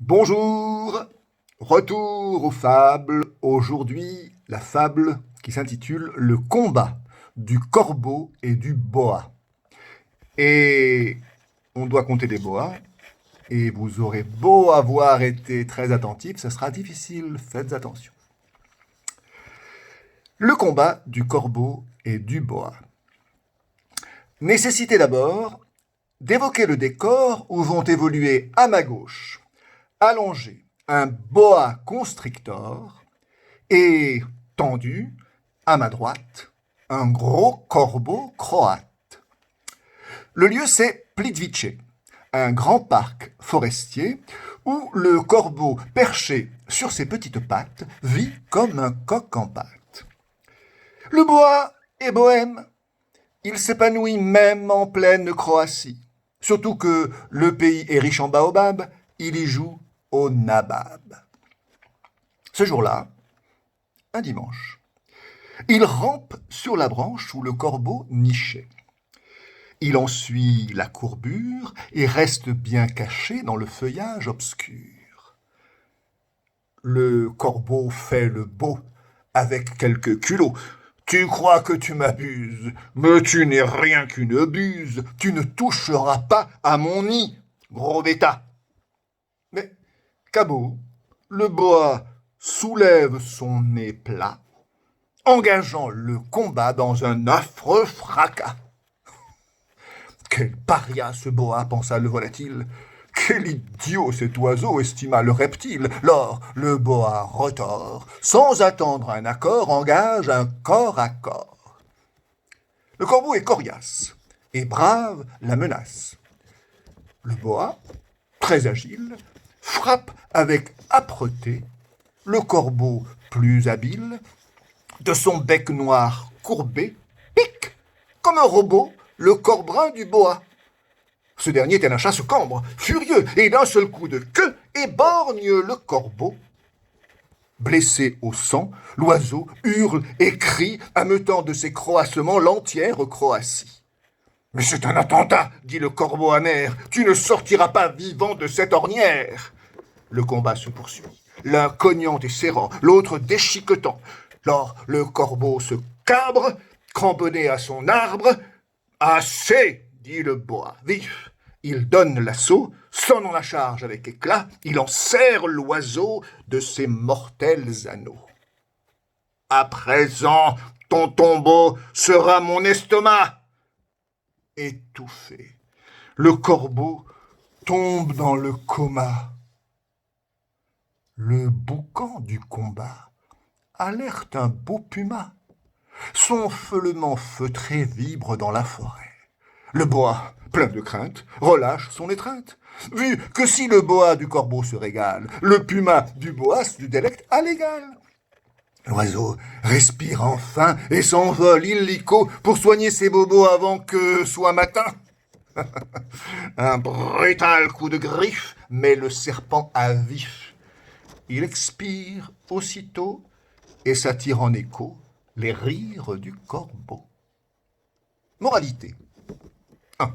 Bonjour, retour aux fables. Aujourd'hui, la fable qui s'intitule Le combat du corbeau et du boa. Et on doit compter des boas, et vous aurez beau avoir été très attentif, ce sera difficile, faites attention. Le combat du corbeau et du boa. Nécessité d'abord d'évoquer le décor où vont évoluer à ma gauche, allongé, un boa constrictor et tendu, à ma droite, un gros corbeau croate. Le lieu, c'est Plitvice, un grand parc forestier où le corbeau perché sur ses petites pattes vit comme un coq en pâte. Le boa est bohème. Il s'épanouit même en pleine Croatie. Surtout que le pays est riche en baobab, il y joue au nabab. Ce jour-là, un dimanche, il rampe sur la branche où le corbeau nichait. Il en suit la courbure et reste bien caché dans le feuillage obscur. Le corbeau fait le beau avec quelques culots. Tu crois que tu m'abuses, mais tu n'es rien qu'une buse. Tu ne toucheras pas à mon nid, gros bêta. Mais, cabot, le boa soulève son nez plat, engageant le combat dans un affreux fracas. Quel paria ce boa, pensa le volatile. Quel idiot cet oiseau, estima le reptile. Lors, le boa retord, sans attendre un accord, engage un corps à corps. Le corbeau est coriace et brave la menace. Le boa, très agile, frappe avec âpreté. Le corbeau, plus habile, de son bec noir courbé, pique comme un robot le corps brun du boa. Ce dernier tel un chasse-cambre, furieux, et d'un seul coup de queue éborgne le corbeau. Blessé au sang, l'oiseau hurle et crie, ameutant de ses croassements l'entière Croatie. « Mais c'est un attentat, dit le corbeau amer, tu ne sortiras pas vivant de cette ornière. » Le combat se poursuit, l'un cognant et serrant, l'autre déchiquetant. Lors, le corbeau se cabre, cramponné à son arbre. « Assez !» dit le boa, vif. Il donne l'assaut, sonnant la charge avec éclat, il en serre l'oiseau de ses mortels anneaux. « À présent, ton tombeau sera mon estomac !» Étouffé, le corbeau tombe dans le coma. Le boucan du combat alerte un beau puma. Son feulement feutré vibre dans la forêt. Le boa, plein de crainte, relâche son étreinte. Vu que si le boa du corbeau se régale, le puma du boa se délecte à l'égal. L'oiseau respire enfin et s'envole illico pour soigner ses bobos avant que soit matin. Un brutal coup de griffe met le serpent à vif. Il expire aussitôt et s'attire en écho les rires du corbeau. Moralité. 1.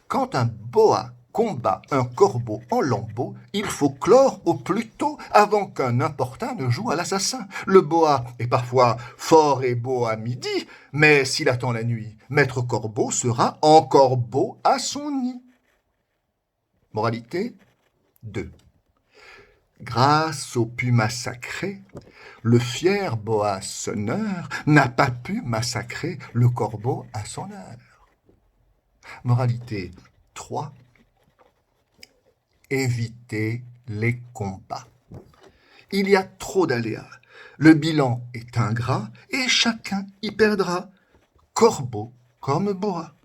Quand un boa combat un corbeau en lambeaux, il faut clore au plus tôt avant qu'un importun ne joue à l'assassin. Le boa est parfois fort et beau à midi, mais s'il attend la nuit, maître corbeau sera encore beau à son nid. Moralité 2. Grâce au puma sacré, le fier boa sonneur n'a pas pu massacrer le corbeau à son heure. Moralité 3. Évitez les combats. Il y a trop d'aléas. Le bilan est ingrat et chacun y perdra. Corbeau comme boa.